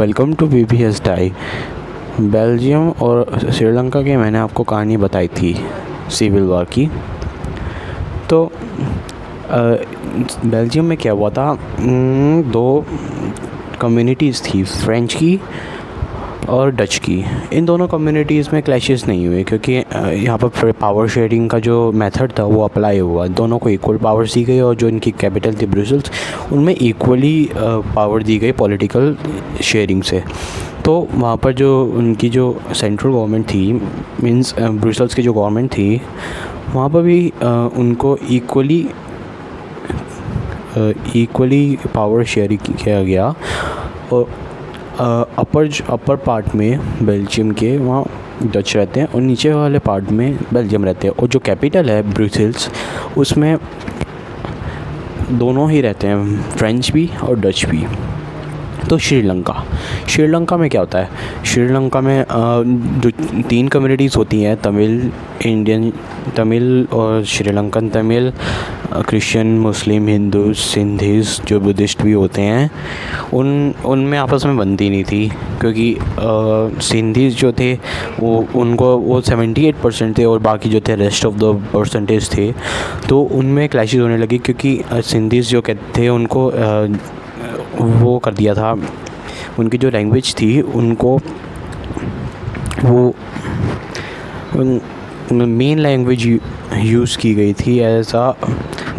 Welcome to BBS डाई। Belgium और श्रीलंका की मैंने आपको कहानी बताई थी सिविल वॉर की। तो बेल्जियम में क्या हुआ था, दो कम्युनिटीज़ थी, फ्रेंच की और डच की। इन दोनों कम्युनिटीज़ में क्लैशेस नहीं हुए क्योंकि यहाँ पर पावर शेयरिंग का जो मेथड था वो अप्लाई हुआ। दोनों को इक्वल पावर्स दी गई और जो इनकी कैपिटल थी ब्रुसेल्स, उनमें इक्वली पावर दी गई पॉलिटिकल शेयरिंग से। तो वहाँ पर जो उनकी जो सेंट्रल गवर्नमेंट थी, मींस ब्रुसेल्स की जो गवर्नमेंट थी, वहाँ पर भी उनको इक्वली पावर शेयरिंग किया गया। और अपर पार्ट में बेल्जियम के वहाँ डच रहते हैं और नीचे वाले पार्ट में बेल्जियम रहते हैं। और जो कैपिटल है ब्रुसेल्स, उसमें दोनों ही रहते हैं, फ्रेंच भी और डच भी। तो श्रीलंका में क्या होता है, श्रीलंका में जो 3 कम्युनिटीज़ होती हैं, तमिल और श्रीलंकन तमिल, क्रिश्चियन, मुस्लिम, हिंदू, सिंधीज़ जो बुद्धिस्ट भी होते हैं, उनमें आपस में बनती नहीं थी क्योंकि सिंधीज़ जो थे वो 78% थे और बाकी जो थे रेस्ट ऑफ द परसेंटेज थे। तो उनमें क्लैशेस होने लगी क्योंकि सिंधीज़ जो कहते थे उनको वो कर दिया था, उनकी जो लैंग्वेज थी उनको वो मेन लैंग्वेज यूज़ की गई थी एज आ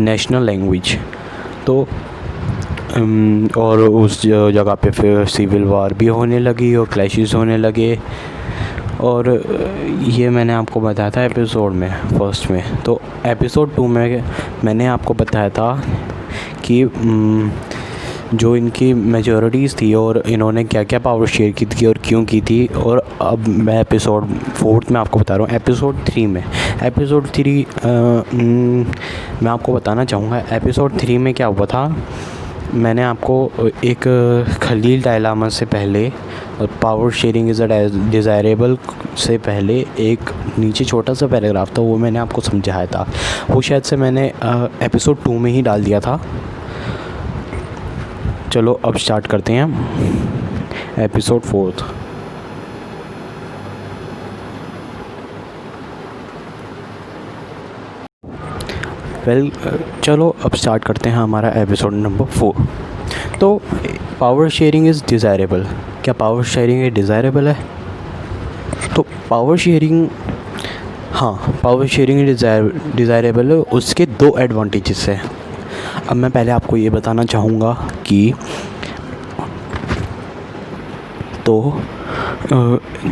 नेशनल लैंग्वेज। तो और उस जगह पे फिर सिविल वार भी होने लगी और क्लैशेस होने लगे। और ये मैंने आपको बताया था एपिसोड में फर्स्ट में। तो एपिसोड 2 में मैंने आपको बताया था कि जो इनकी मेजॉरिटीज़ थी और इन्होंने क्या क्या पावर शेयर की थी और क्यों की थी। और अब मैं एपिसोड 4 में आपको बता रहा हूँ। एपिसोड 3 मैं आपको बताना चाहूँगा एपिसोड 3 में क्या हुआ था। मैंने आपको एक खलील डायलामा से पहले और पावर शेयरिंग इज़ डिज़ायरेबल से पहले एक नीचे छोटा सा पैराग्राफ था, वो मैंने आपको समझाया था। वो शायद से मैंने एपिसोड 2 में ही डाल दिया था। चलो अब स्टार्ट करते हैं एपिसोड 4। चलो अब स्टार्ट करते हैं हमारा एपिसोड नंबर 4। तो पावर शेयरिंग इज़ डिज़ायरेबल। क्या पावर शेयरिंग डिज़ायरेबल है? तो पावर शेयरिंग डिज़ायरेबल है। उसके 2 एडवांटेजेस हैं। अब मैं पहले आपको ये बताना चाहूँगा कि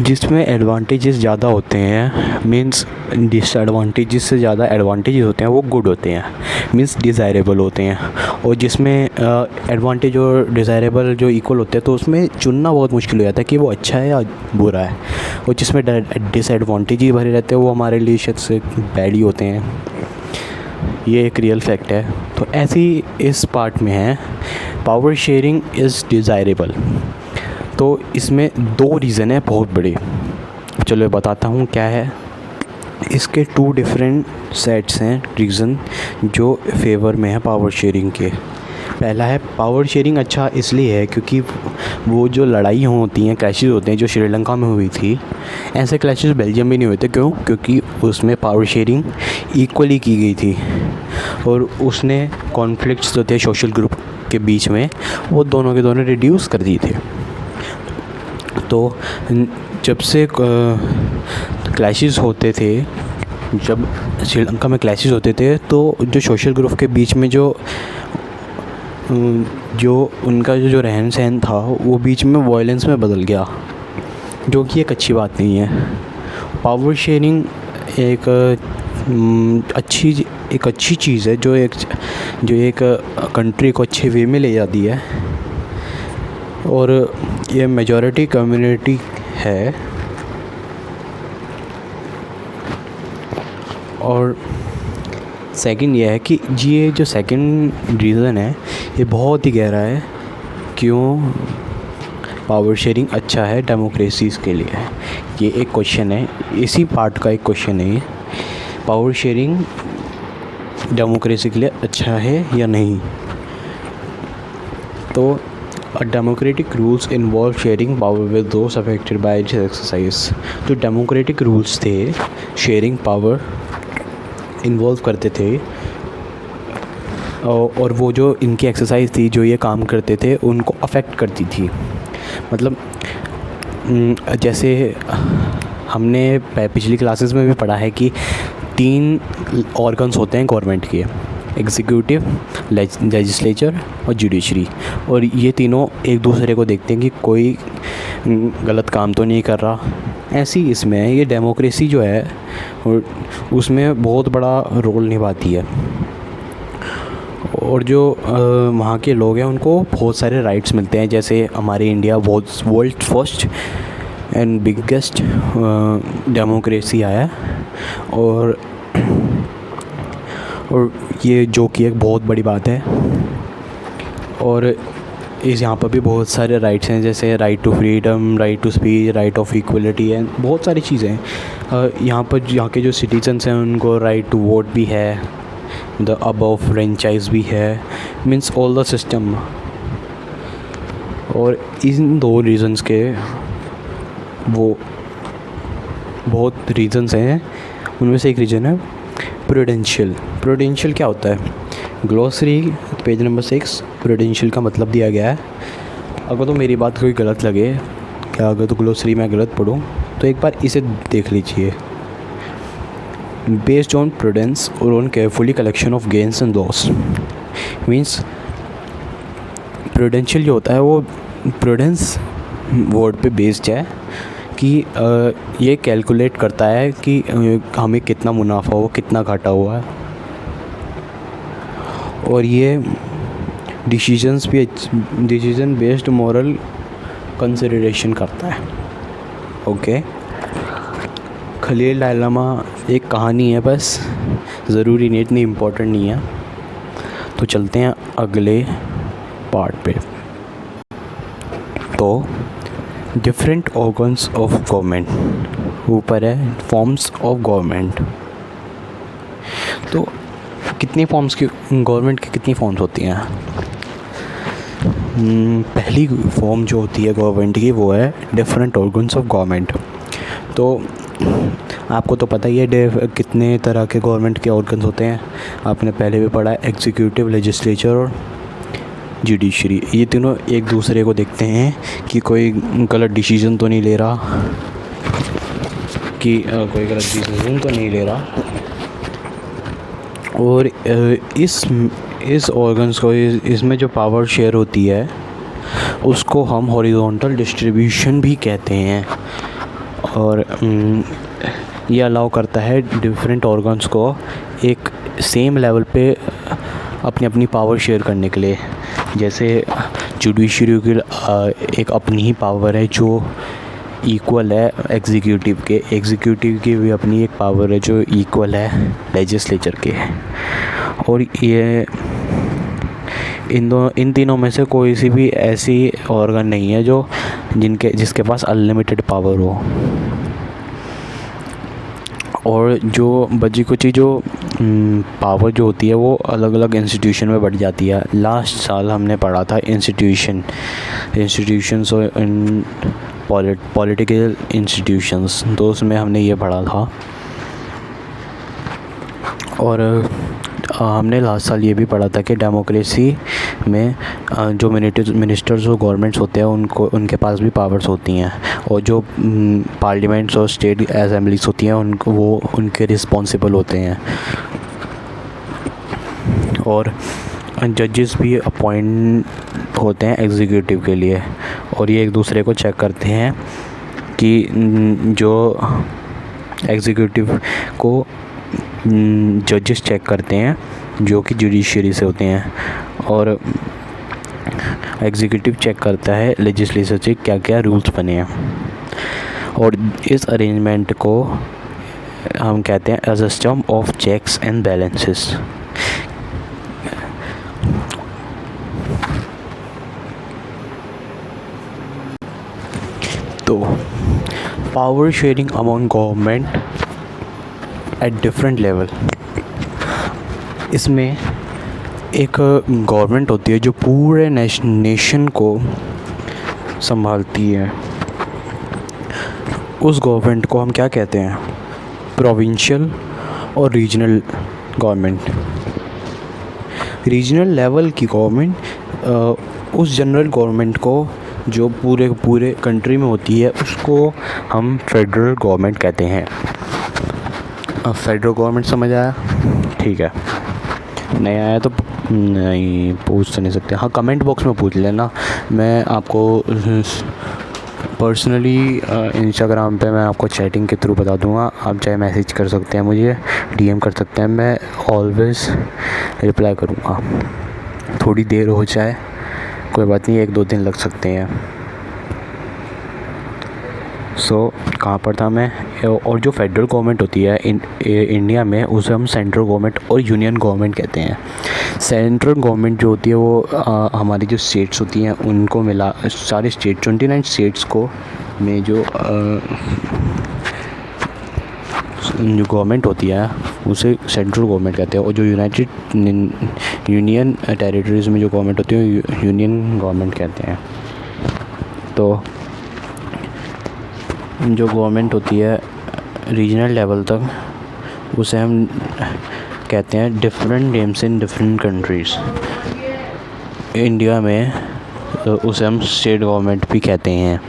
जिसमें एडवांटेजेस ज़्यादा होते हैं, मींस डिसएडवांटेजेस से ज़्यादा एडवांटेजेस होते हैं, वो गुड होते हैं, मींस डिज़ायरेबल होते हैं। और जिसमें एडवांटेज और डिज़ायरेबल जो इक्वल होते हैं, तो उसमें चुनना बहुत मुश्किल हो जाता है कि वो अच्छा है या बुरा है। और जिसमें डिसएडवांटेज ही भरे रहते हैं, वो हमारे लिए शायद से बैड ही होते हैं। ये एक रियल फैक्ट है। तो ऐसी इस पार्ट में है, पावर शेयरिंग इज़ डिज़ायरेबल। तो इसमें 2 रीज़न है बहुत बड़े। चलो बताता हूँ क्या है। इसके 2 डिफरेंट सेट्स हैं रीज़न जो फेवर में है पावर शेयरिंग के। पहला है, पावर शेयरिंग अच्छा इसलिए है क्योंकि वो जो लड़ाई होती हैं, क्लैशेस होते हैं, जो श्रीलंका में हुई थी, ऐसे क्लैशेस बेल्जियम में नहीं हुए थे। क्यों? क्योंकि उसमें पावर शेयरिंग इक्वली की गई थी और उसने कॉन्फ्लिक्ट्स जो थे सोशल ग्रुप के बीच में, वो दोनों के दोनों रिड्यूस कर दिए थे। तो जब से क्लैशेस होते थे, जब श्रीलंका में क्लैशेस होते थे, तो जो सोशल ग्रुप के बीच में जो उनका जो रहन सहन था, वो बीच में वायलेंस में बदल गया, जो कि एक अच्छी बात नहीं है। पावर शेयरिंग एक अच्छी चीज़ है जो एक कंट्री को अच्छे वे में ले जाती है। और ये मेजॉरिटी कम्युनिटी है। और सेकंड ये है कि ये जो सेकंड रीज़न है, ये बहुत ही गहरा है। क्यों पावर शेयरिंग अच्छा है डेमोक्रेसीज़ के लिए? ये एक क्वेश्चन है, इसी पार्ट का एक क्वेश्चन है। पावर शेयरिंग डेमोक्रेसी के लिए अच्छा है या नहीं? तो democratic rules involve sharing power with those affected by this exercise. जो डेमोक्रेटिक रूल्स थे शेयरिंग पावर इन्वॉल्व करते थे, और वो जो इनकी एक्सरसाइज थी जो ये काम करते थे उनको अफेक्ट करती थी। मतलब जैसे हमने पिछली क्लासेस में भी पढ़ा है कि 3 ऑर्गन्स होते हैं गवर्नमेंट के, एग्जीक्यूटिव, लेजिस्लेचर और जुडिशरी, और ये तीनों एक दूसरे को देखते हैं कि कोई गलत काम तो नहीं कर रहा। ऐसी इसमें ये डेमोक्रेसी जो है उसमें बहुत बड़ा रोल निभाती है, और जो वहाँ के लोग हैं उनको बहुत सारे राइट्स मिलते हैं। जैसे हमारे India world first and biggest democracy आया, और ये जो कि एक बहुत बड़ी बात है। और इस यहाँ पर भी बहुत सारे राइट्स हैं, जैसे right to freedom, right to speech, right of equality and बहुत सारी चीज़ें हैं। यहाँ के जो सिटीजन्स हैं उनको राइट टू वोट भी है, द अबव फ्रेंचाइज भी है, मीन्स ऑल द सिस्टम। और इन 2 रीज़न्स के वो बहुत रीज़न्स हैं, उनमें से एक रीज़न है प्रूडेंशियल। प्रूडेंशियल क्या होता है? ग्लॉसरी पेज नंबर 6 प्रूडेंशियल का मतलब दिया गया है। अगर तो मेरी बात कोई गलत लगे, क्या अगर तो ग्लॉसरी मैं गलत पढ़ूँ तो एक बार इसे देख लीजिए। बेस्ड ऑन प्रूडेंस और on carefully collection of gains and loss, means prudential जो होता है वो प्रूडेंस वर्ड पे बेस्ड है कि ये कैलकुलेट करता है कि हमें कितना मुनाफा हुआ, कितना घाटा हुआ है, और ये डिसीजन बेस्ड मॉरल कंसिडरेशन करता है। ओके, खलील डायलेमा एक कहानी है बस, ज़रूरी नहीं, इतनी इम्पोर्टेंट नहीं है। तो चलते हैं अगले पार्ट पे। तो डिफरेंट ऑर्गन्स ऑफ गवर्नमेंट, ऊपर है फॉर्म्स ऑफ गवर्नमेंट। तो कितनी फॉर्म्स की गवर्नमेंट की कितनी फॉर्म्स होती हैं? पहली फॉर्म जो होती है गवर्नमेंट की वो है डिफरेंट ऑर्गन्स ऑफ गवर्नमेंट। तो आपको तो पता ही है कितने तरह के गवर्नमेंट के ऑर्गन्स होते हैं, आपने पहले भी पढ़ा है, एग्जीक्यूटिव, लेजिस्लेचर और जुडिशरी। ये तीनों एक दूसरे को देखते हैं कि कोई गलत डिसीजन तो नहीं ले रहा, और इस ऑर्गन्स को इसमें जो पावर शेयर होती है उसको हम हॉरिजॉन्टल डिस्ट्रीब्यूशन भी कहते हैं। और ये अलाउ करता है डिफरेंट ऑर्गन्स को एक सेम लेवल पे अपनी अपनी पावर शेयर करने के लिए। जैसे जुडिशरी की एक अपनी ही पावर है जो इक्वल है एग्जीक्यूटिव की भी अपनी एक पावर है जो इक्वल है लेजिस्लेचर के। और ये इन तीनों में से कोई सी भी ऐसी ऑर्गन नहीं है जिसके पास अनलिमिटेड पावर हो। और जो बची कुछ जो पावर जो होती है वो अलग अलग इंस्टीट्यूशन में बढ़ जाती है। लास्ट साल हमने पढ़ा था इंस्टीट्यूशंस और पॉलिटिकल इंस्टीट्यूशंस, तो उसमें हमने ये पढ़ा था। और हमने लास्ट साल ये भी पढ़ा था कि डेमोक्रेसी में जो मिनिस्टर्स और गवर्नमेंट्स होते हैं उनके पास भी पावर्स होती हैं, और जो पार्लियामेंट्स और स्टेट असेंबलीज होती हैं वो उनके रिस्पॉन्सिबल होते हैं। और जजेस भी अपॉइंट होते हैं एग्जीक्यूटिव के लिए, और ये एक दूसरे को चेक करते हैं कि जो एग्जीक्यूटिव को जजेस चेक करते हैं जो कि जुडिशरी से होते हैं, और एग्जीक्यूटिव चेक करता है लेजिस्लेचर से क्या क्या रूल्स बने हैं। और इस अरेंजमेंट को हम कहते हैं as a system of checks and balances. तो power sharing among government at different level, इसमें एक गवर्नमेंट होती है जो पूरे नेशन को संभालती है, उस गवर्नमेंट को हम क्या कहते हैं? प्रोविंशियल और रीजनल गवर्नमेंट। रीजनल लेवल की गवर्नमेंट उस जनरल गवर्नमेंट को जो पूरे कंट्री में होती है उसको हम फेडरल गवर्नमेंट कहते हैं। अब फेडरल गवर्नमेंट समझ आया? ठीक है, नहीं आया तो नहीं पूछ तो नहीं सकते, हाँ कमेंट बॉक्स में पूछ लेना। मैं आपको पर्सनली इंस्टाग्राम पे मैं आपको चैटिंग के थ्रू बता दूंगा। आप चाहे मैसेज कर सकते हैं, मुझे डीएम कर सकते हैं, मैं ऑलवेज़ रिप्लाई करूँगा। थोड़ी देर हो जाए कोई बात नहीं, 1-2 दिन लग सकते हैं। कहाँ पर था मैं? और जो फेडरल गवर्नमेंट होती है इंडिया में, उसे हम सेंट्रल गवर्नमेंट और यूनियन गवर्नमेंट कहते हैं। सेंट्रल गवर्नमेंट जो होती है वो हमारी जो स्टेट्स होती हैं उनको मिला, सारे स्टेट 29 स्टेट्स को में जो गवर्नमेंट होती है उसे सेंट्रल गवर्नमेंट कहते हैं। और जो यूनियन टेरिटरीज़ में जो गवर्नमेंट होती है यूनियन गवर्नमेंट कहते हैं। तो जो गवर्नमेंट होती है रीजनल लेवल तक, उसे हम कहते हैं different names in different countries. India में तो उसे हम स्टेट गवर्नमेंट भी कहते हैं।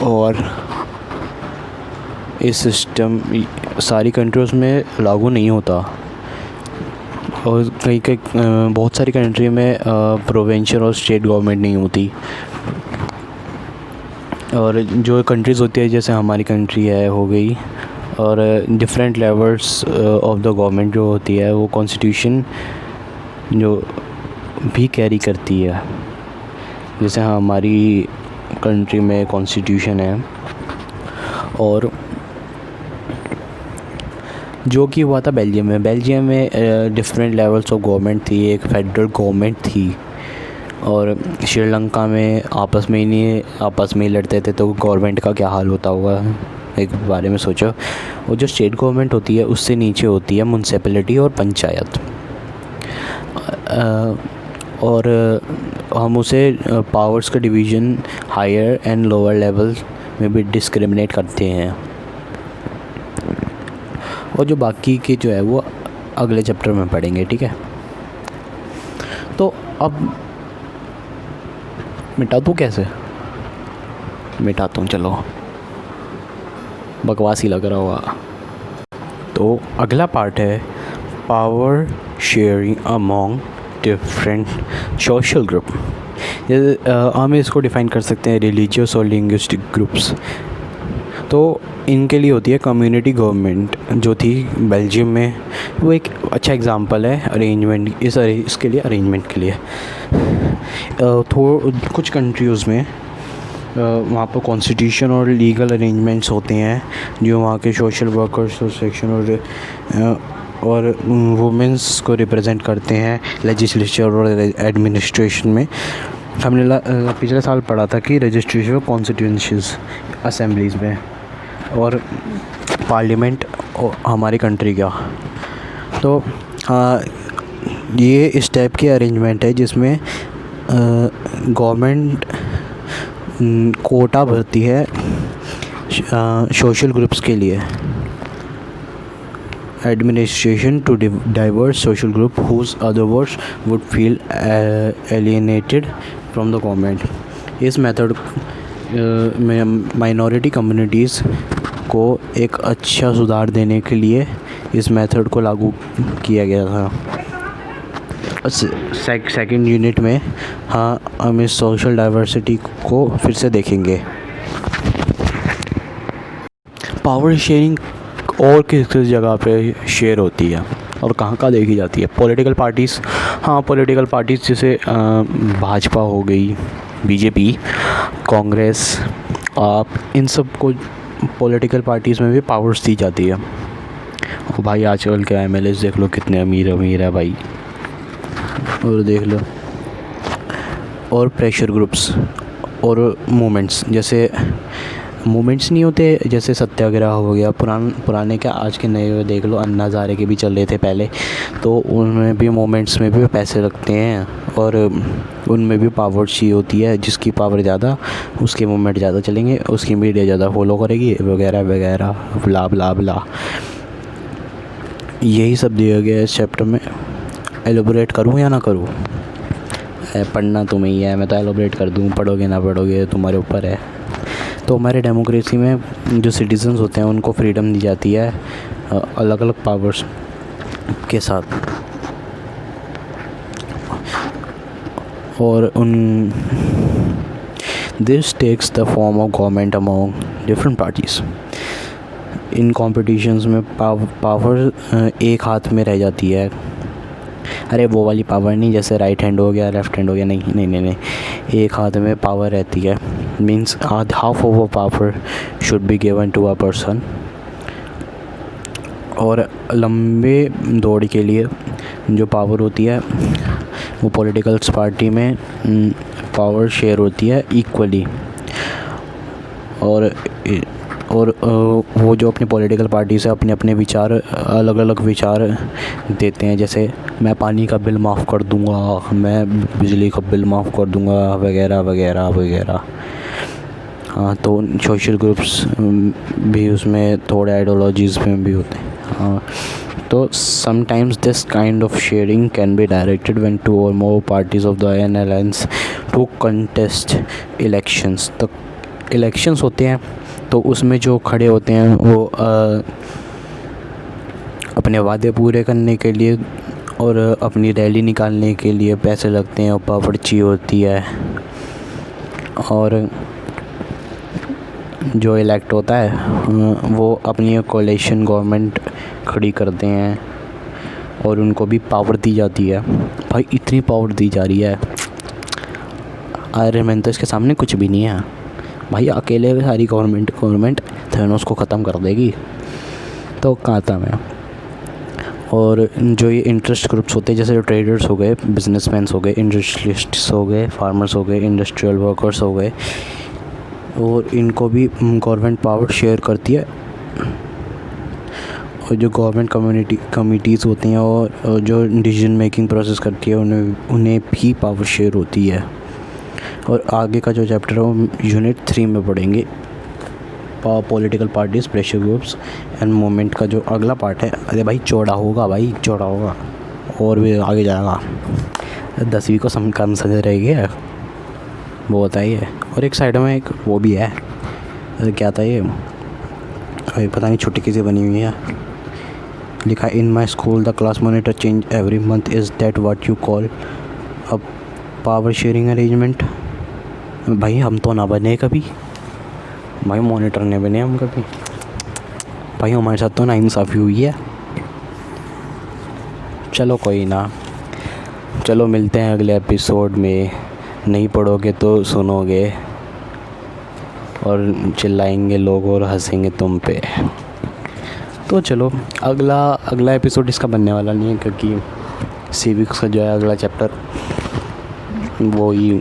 और इस सिस्टम सारी कंट्रीज़ में लागू नहीं होता, और कई बहुत सारी कंट्री में प्रोविंशियल और स्टेट गवर्नमेंट नहीं होती। और जो कंट्रीज़ होती है जैसे हमारी कंट्री है हो गई, और different levels of the government जो होती है वो कॉन्स्टिट्यूशन जो भी कैरी करती है। जैसे हमारी कंट्री में कॉन्स्टिट्यूशन है, और जो कि हुआ था बेल्जियम में डिफरेंट लेवल्स ऑफ गवर्नमेंट थी, एक फेडरल गवर्नमेंट थी। और श्रीलंका में आपस में ही लड़ते थे, तो गवर्नमेंट का क्या हाल होता होगा एक बारे में सोचो। और जो स्टेट गवर्नमेंट होती है उससे नीचे होती है म्युनिसिपैलिटी और पंचायत। और हम उसे पावर्स का division higher and lower level में भी डिस्क्रिमिनेट करते हैं। और जो बाकी के जो है वो अगले चैप्टर में पढ़ेंगे, ठीक है। तो अब मिटा दूँ कैसे? मिटाता हूँ, चलो, बकवास ही लग रहा होगा। तो अगला पार्ट है power sharing among different social group. हम इसको डिफ़ाइन कर सकते हैं रिलीजियस और लिंग्विस्टिक ग्रुप्स। तो इनके लिए होती है कम्युनिटी गवर्नमेंट जो थी बेल्जियम में, वो एक अच्छा एग्जांपल है अरेंजमेंट इसके लिए अरेंजमेंट के लिए। कुछ कंट्रीज़ में वहाँ पर कॉन्स्टिट्यूशन और लीगल अरेंजमेंट्स होते हैं जो वहाँ के सोशल वर्कर्स सेक्शन और वुमेंस को रिप्रेजेंट करते हैं लेजिस्लेचर और एडमिनिस्ट्रेशन में। हमने पिछले साल पढ़ा था कि रजिस्ट्रेशन कॉन्स्टिट्यूंसीज असेंबलीज़ में और पार्लियामेंट हमारी कंट्री का। तो ये इस टाइप की अरेंजमेंट है जिसमें गवर्नमेंट कोटा भरती है सोशल ग्रुप्स के लिए, administration to diverse social group whose otherwise would feel alienated from the government. इस मेथड में माइनॉरिटी कम्युनिटीज़ को एक अच्छा सुधार देने के लिए इस मेथड को लागू किया गया था। सेकंड यूनिट में हम इस सोशल डाइवर्सिटी को फिर से देखेंगे। पावर शेयरिंग और किस किस जगह पे शेयर होती है और कहाँ देखी जाती है? पॉलिटिकल पार्टीज़, पॉलिटिकल पार्टीज़ जैसे भाजपा हो गई, बीजेपी, कांग्रेस, इन सब को पॉलिटिकल पार्टीज़ में भी पावर्स दी जाती है। और भाई आजकल के एमएलएस देख लो कितने अमीर है भाई, और देख लो। और प्रेशर ग्रुप्स और मूवमेंट्स, जैसे मूवमेंट्स नहीं होते, जैसे सत्याग्रह हो गया, पुराने क्या आज के नए देख लो, अन्ना हज़ारे के भी चल रहे थे पहले, तो उनमें भी मूवमेंट्स में भी पैसे लगते हैं और उनमें भी पावर चाहिए होती है। जिसकी पावर ज़्यादा उसके मूवमेंट ज़्यादा चलेंगे, उसकी मीडिया ज़्यादा फॉलो करेगी वगैरह वगैरह, ब्ला ब्ला ब्ला। यही सब दिया गया है इस चैप्टर में। एलोबरेट करूँ या ना करूँ? पढ़ना तुम्हें ही है, मैं तो एलोबरेट कर दूँ, पढ़ोगे ना पढ़ोगे तुम्हारे ऊपर है। तो हमारे डेमोक्रेसी में जो सिटीजन्स होते हैं उनको फ्रीडम दी जाती है अलग अलग पावर्स के साथ, और उन this takes the form of government among different parties. इन कॉम्पिटिशन्स में पावर एक हाथ में रह जाती है। अरे वो वाली पावर नहीं, जैसे राइट हैंड हो गया, लेफ़्ट हैंड हो गया, नहीं नहीं नहीं नहीं, एक हाथ में पावर रहती है। Means half of a power should be given to a person. और लंबे दौड़ के लिए जो पावर होती है वो पॉलिटिकल्स पार्टी में पावर शेयर होती है इक्वली। और वो जो अपनी पॉलिटिकल पार्टी से अपने अपने विचार, अलग अलग विचार देते हैं, जैसे मैं पानी का बिल माफ़ कर दूंगा, मैं बिजली का बिल माफ़ कर दूंगा, वगैरह वगैरह वगैरह। हाँ, तो सोशल ग्रुप्स भी उसमें थोड़े आइडियोलॉजीज़ में भी होते हैं। हाँ, तो sometimes this kind of sharing can be directed when two और more parties of the an alliance to contest elections. तो इलेक्शंस होते हैं तो उसमें जो खड़े होते हैं वो अपने वादे पूरे करने के लिए और अपनी रैली निकालने के लिए पैसे लगते हैं और पावर चाहिए होती है। और जो इलेक्ट होता है वो अपनी कोalition गवर्नमेंट खड़ी करते हैं और उनको भी पावर दी जाती है। भाई इतनी पावर दी जा रही है, आयरन मैन तो इसके सामने कुछ भी नहीं है भाई। अकेले सारी गवर्नमेंट थैनोस को ख़त्म कर देगी, तो कहाँ था मैं। और जो ये इंटरेस्ट ग्रुप्स होते हैं, जैसे जो ट्रेडर्स हो गए, बिजनेसमैन हो गए, इंडस्ट्रियलिस्ट्स हो गए, फार्मर्स हो गए, इंडस्ट्रियल वर्कर्स हो गए, और इनको भी गवर्नमेंट पावर शेयर करती है। और जो गवर्नमेंट कमिटीज़ होती हैं और जो डिसीजन मेकिंग प्रोसेस करती है उन्हें भी पावर शेयर होती है। और आगे का जो चैप्टर है वो यूनिट 3 में पढ़ेंगे, political parties, pressure groups and movement का जो अगला पार्ट है। अरे भाई चौड़ा होगा और भी आगे जाएगा। 10वीं को कम समझ रहेगी वो बताइए। और एक साइड में एक वो भी है, क्या था ये, पता नहीं छुट्टी किसी बनी हुई है। लिखा in my school the class monitor change every month, is that what you call a power sharing arrangement? भाई हम तो ना बने कभी, भाई मॉनिटर नहीं बने हम कभी भाई, हमारे साथ तो नाइंसाफ़ी हुई है। चलो कोई ना, चलो मिलते हैं अगले एपिसोड में। नहीं पढ़ोगे तो सुनोगे और चिल्लाएंगे लोग और हंसेंगे तुम पे। तो चलो अगला एपिसोड इसका बनने वाला नहीं है, क्योंकि सिविक्स का जो है अगला चैप्टर वो ही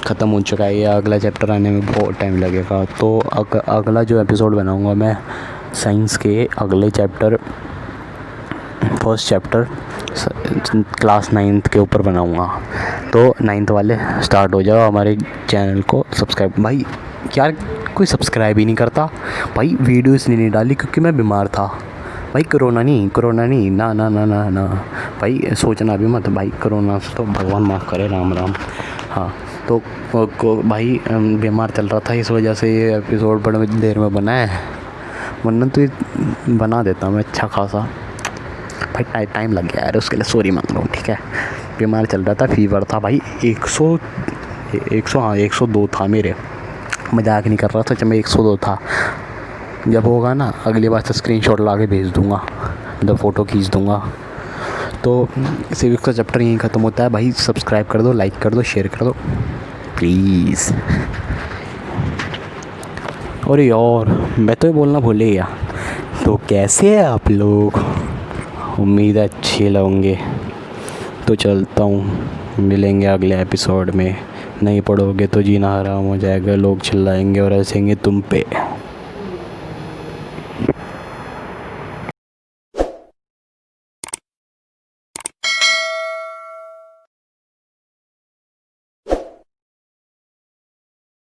ख़त्म हो चुका है। ये अगला चैप्टर आने में बहुत टाइम लगेगा। तो अगला जो एपिसोड बनाऊंगा मैं साइंस के अगले chapter, first chapter class 9th के ऊपर बनाऊंगा। तो 9th वाले स्टार्ट हो जाओ, हमारे चैनल को सब्सक्राइब। भाई यार कोई सब्सक्राइब ही नहीं करता भाई, वीडियो इसलिए नहीं डाली क्योंकि मैं बीमार था भाई। कोरोना नहीं, ना भाई सोचना भी मत भाई, कोरोना से तो भगवान माफ़ करे, राम राम। हाँ, तो भाई बीमार चल रहा था, इस वजह से ये एपिसोड बड़ी देर में बना है, वरना तो बना देता मैं अच्छा खासा। भाई टाइम लग गया यार, उसके लिए सॉरी मांग रहा हूँ, ठीक है। बीमार चल रहा था, फीवर था भाई, 102 था मेरे, मजाक नहीं कर रहा था, जब मैं 102 था। जब होगा ना अगली बार से स्क्रीनशॉट ला के भेज दूँगा, मतलब फ़ोटो खींच दूँगा। तो सिविक्स का चैप्टर यहीं ख़त्म होता है भाई। सब्सक्राइब कर दो, लाइक कर दो, शेयर कर दो प्लीज़। और यार मैं तो ये बोलना भूल ही गया, तो कैसे है आप लोग? उम्मीद है अच्छे लगेंगे। तो चलता हूँ, मिलेंगे अगले एपिसोड में। नहीं पढ़ोगे तो जीना हराम हो जाएगा, लोग चिल्लाएंगे और हंसेंगे तुम पे।